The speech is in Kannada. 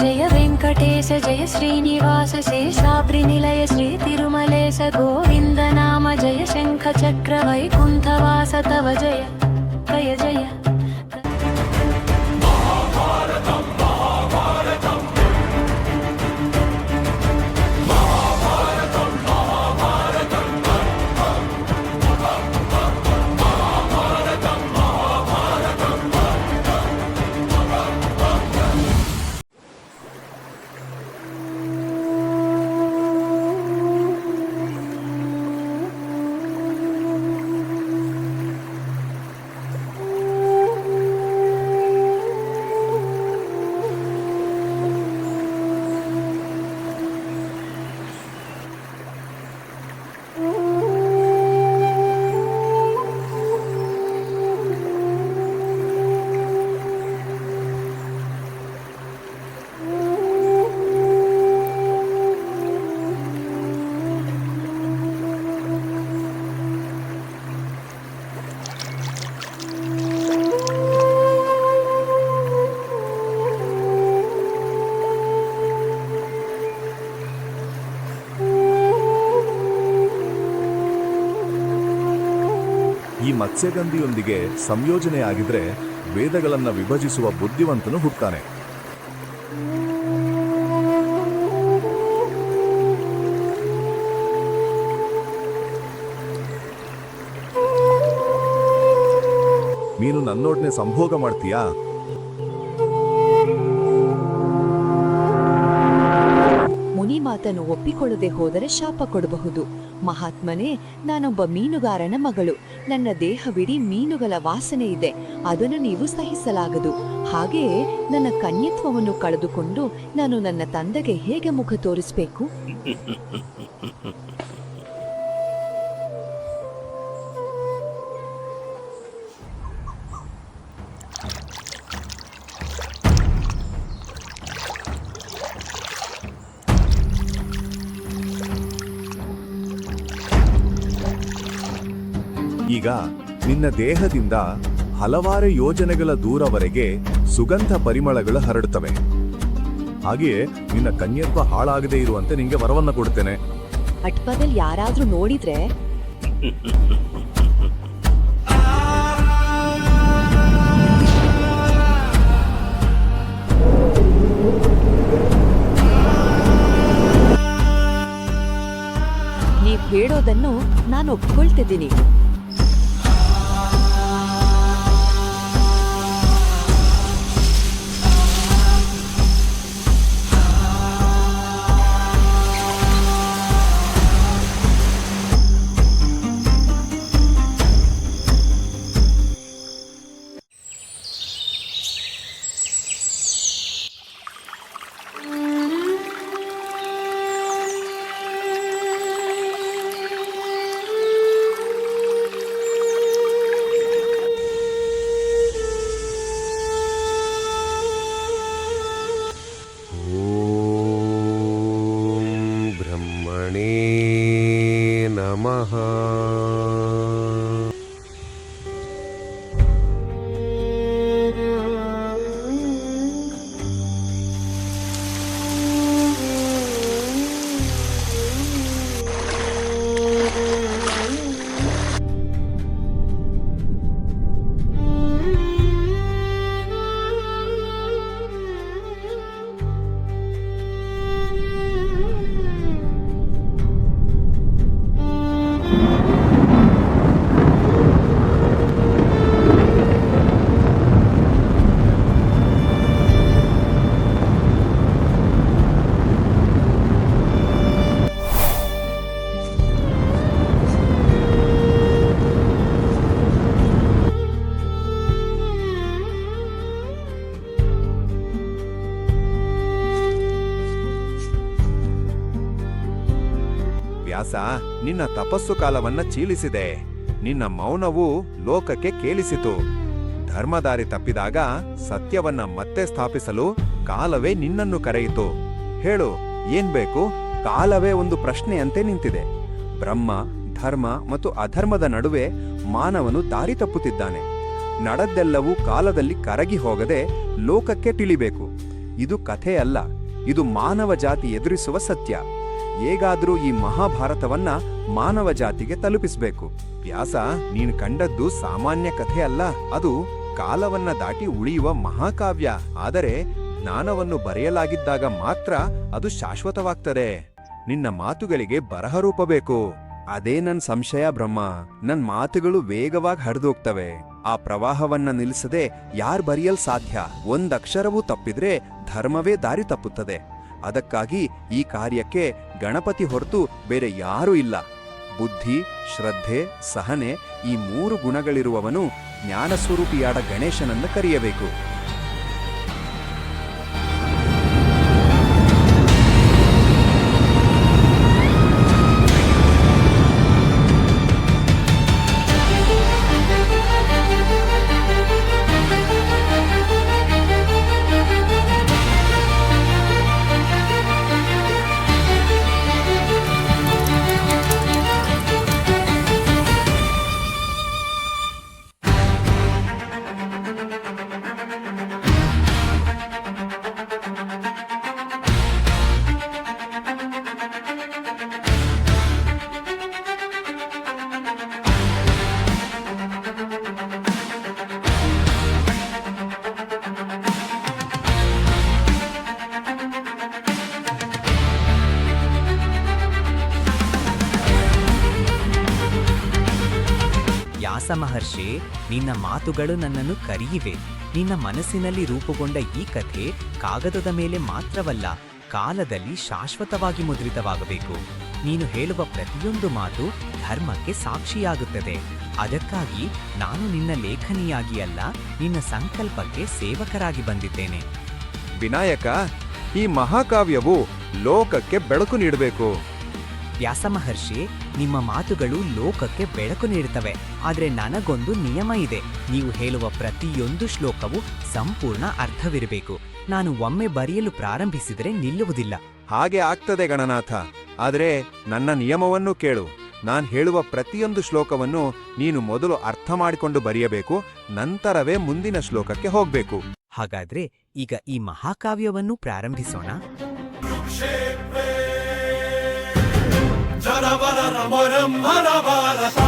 जय वेंकटेश जय श्रीनिवास शेषाद्रिनिलय श्री तिरुमलेश गोविंद नाम जय शंख चक्र वैकुंठवास तव जय जय जय। ಈ ಮತ್ಸ್ಯಗಂಧಿಯೊಂದಿಗೆ ಸಂಯೋಜನೆಯಾಗಿದ್ರೆ ವೇದಗಳನ್ನು ವಿಭಜಿಸುವ ಬುದ್ಧಿವಂತನು ಹುಟ್ಟುತ್ತಾನೆ. ನೀನು ನನ್ನೊಡನೆ ಸಂಭೋಗ ಮಾಡ್ತೀಯಾ? ಮುನಿ ಮಾತನ್ನು ಒಪ್ಪಿಕೊಳ್ಳದೆ ಹೋದರೆ ಶಾಪ ಕೊಡಬಹುದು. ಮಹಾತ್ಮನೇ, ನಾನೊಬ್ಬ ಮೀನುಗಾರನ ಮಗಳು. ನನ್ನ ದೇಹವಿಡೀ ಮೀನುಗಳ ವಾಸನೆ ಇದೆ. ಅದನ್ನು ನೀವು ಸಹಿಸಲಾಗದು. ಹಾಗೆಯೇ ನನ್ನ ಕನ್ಯತ್ವವನ್ನು ಕಳೆದುಕೊಂಡು ನಾನು ನನ್ನ ತಂದೆಗೆ ಹೇಗೆ ಮುಖ ತೋರಿಸಬೇಕು? ಈಗ ನಿನ್ನ ದೇಹದಿಂದ ಹಲವಾರು ಯೋಜನೆಗಳ ದೂರವರೆಗೆ ಸುಗಂಧ ಪರಿಮಳಗಳು ಹರಡುತ್ತವೆ. ಹಾಗೆಯೇ ನಿನ್ನ ಕನ್ಯತ್ವ ಹಾಳಾಗದೇ ಇರುವಂತೆ ನಿಂಗೆ ವರವನ್ನ ಕೊಡ್ತೇನೆ. ಅಟ್ಪದಲ್ಲಿ ಯಾರಾದ್ರೂ ನೋಡಿದ್ರೆ ನೀವ್ ಹೇಳೋದನ್ನು ನಾನು ಒಪ್ಕೊಳ್ತಿದ್ದೀನಿ. ನಮಃ. ವ್ಯಾಸ, ನಿನ್ನ ತಪಸ್ಸು ಕಾಲವನ್ನ ಚೀಲಿಸಿದೆ. ನಿನ್ನ ಮೌನವು ಲೋಕಕ್ಕೆ ಕೇಳಿಸಿತು. ಧರ್ಮದಾರಿ ತಪ್ಪಿದಾಗ ಸತ್ಯವನ್ನ ಮತ್ತೆ ಸ್ಥಾಪಿಸಲು ಕಾಲವೇ ನಿನ್ನನ್ನು ಕರೆಯಿತು. ಹೇಳು, ಏನ್ ಬೇಕು? ಕಾಲವೇ ಒಂದು ಪ್ರಶ್ನೆಯಂತೆ ನಿಂತಿದೆ. ಬ್ರಹ್ಮ, ಧರ್ಮ ಮತ್ತು ಅಧರ್ಮದ ನಡುವೆ ಮಾನವನು ದಾರಿ ತಪ್ಪುತ್ತಿದ್ದಾನೆ. ನಡೆದ್ದೆಲ್ಲವೂ ಕಾಲದಲ್ಲಿ ಕರಗಿ ಹೋಗದೆ ಲೋಕಕ್ಕೆ ತಿಳಿಬೇಕು. ಇದು ಕಥೆ ಅಲ್ಲ, ಇದು ಮಾನವ ಜಾತಿ ಎದುರಿಸುವ ಸತ್ಯ. ಹೇಗಾದ್ರೂ ಈ ಮಹಾಭಾರತವನ್ನ ಮಾನವ ಜಾತಿಗೆ ತಲುಪಿಸ್ಬೇಕು. ವ್ಯಾಸ, ನೀನು ಕಂಡದ್ದು ಸಾಮಾನ್ಯ ಕಥೆ ಅಲ್ಲ, ಅದು ಕಾಲವನ್ನ ದಾಟಿ ಉಳಿಯುವ ಮಹಾಕಾವ್ಯ. ಆದರೆ ಜ್ಞಾನವನ್ನು ಬರೆಯಲಾಗಿದ್ದಾಗ ಮಾತ್ರ ಅದು ಶಾಶ್ವತವಾಗ್ತದೆ. ನಿನ್ನ ಮಾತುಗಳಿಗೆ ಬರಹ ರೂಪ ಬೇಕು. ಅದೇ ನನ್ ಸಂಶಯ ಬ್ರಹ್ಮ. ನನ್ ಮಾತುಗಳು ವೇಗವಾಗಿ ಹರಿದೋಗ್ತವೆ. ಆ ಪ್ರವಾಹವನ್ನ ನಿಲ್ಲಿಸದೆ ಯಾರ್ ಬರೆಯಲ್ ಸಾಧ್ಯ? ಒಂದಕ್ಷರವೂ ತಪ್ಪಿದ್ರೆ ಧರ್ಮವೇ ದಾರಿ ತಪ್ಪುತ್ತದೆ. ಅದಕ್ಕಾಗಿ ಈ ಕಾರ್ಯಕ್ಕೆ ಗಣಪತಿ ಹೊರತು ಬೇರೆ ಯಾರೂ ಇಲ್ಲ. ಬುದ್ಧಿ, ಶ್ರದ್ಧೆ, ಸಹನೆ ಈ 3 ಗುಣಗಳಿರುವವನು ಜ್ಞಾನಸ್ವರೂಪಿಯಾದ ಗಣೇಶನನ್ನು ಕರೆಯಬೇಕು. ವ್ಯಾಸ ಮಹರ್ಷಿ, ನಿನ್ನ ಮಾತುಗಳು ನನ್ನನ್ನು ಕರೆಯಿವೆ. ನಿನ್ನ ಮನಸ್ಸಿನಲ್ಲಿ ರೂಪುಗೊಂಡ ಈ ಕಥೆ ಕಾಗದದ ಮೇಲೆ ಮಾತ್ರವಲ್ಲ, ಕಾಲದಲ್ಲಿ ಶಾಶ್ವತವಾಗಿ ಮುದ್ರಿತವಾಗಬೇಕು. ನೀನು ಹೇಳುವ ಪ್ರತಿಯೊಂದು ಮಾತು ಧರ್ಮಕ್ಕೆ ಸಾಕ್ಷಿಯಾಗುತ್ತದೆ. ಅದಕ್ಕಾಗಿ ನಾನು ನಿನ್ನ ಲೇಖನಿಯಾಗಿ ಅಲ್ಲ, ನಿನ್ನ ಸಂಕಲ್ಪಕ್ಕೆ ಸೇವಕರಾಗಿ ಬಂದಿದ್ದೇನೆ. ವಿನಾಯಕ, ಈ ಮಹಾಕಾವ್ಯವು ಲೋಕಕ್ಕೆ ಬೆಳಕು ನೀಡಬೇಕು. ವ್ಯಾಸ ಮಹರ್ಷಿ, ನಿಮ್ಮ ಮಾತುಗಳು ಲೋಕಕ್ಕೆ ಬೆಳಕು ನೀಡುತ್ತವೆ. ಆದರೆ ನನಗೊಂದು ನಿಯಮ ಇದೆ. ನೀವು ಹೇಳುವ ಪ್ರತಿಯೊಂದು ಶ್ಲೋಕವು ಸಂಪೂರ್ಣ ಅರ್ಥವಿರಬೇಕು. ನಾನು ಒಮ್ಮೆ ಬರೆಯಲು ಪ್ರಾರಂಭಿಸಿದರೆ ನಿಲ್ಲುವುದಿಲ್ಲ. ಹಾಗೆ ಆಗ್ತದೆ ಗಣನಾಥ. ಆದರೆ ನನ್ನ ನಿಯಮವನ್ನು ಕೇಳು. ನಾನ್ ಹೇಳುವ ಪ್ರತಿಯೊಂದು ಶ್ಲೋಕವನ್ನು ನೀನು ಮೊದಲು ಅರ್ಥ ಮಾಡಿಕೊಂಡು ಬರೆಯಬೇಕು. ನಂತರವೇ ಮುಂದಿನ ಶ್ಲೋಕಕ್ಕೆ ಹೋಗ್ಬೇಕು. ಹಾಗಾದ್ರೆ ಈಗ ಈ ಮಹಾಕಾವ್ಯವನ್ನು ಪ್ರಾರಂಭಿಸೋಣ. ಜರವರ ರಮರಂ ಹರ ಭಾರತ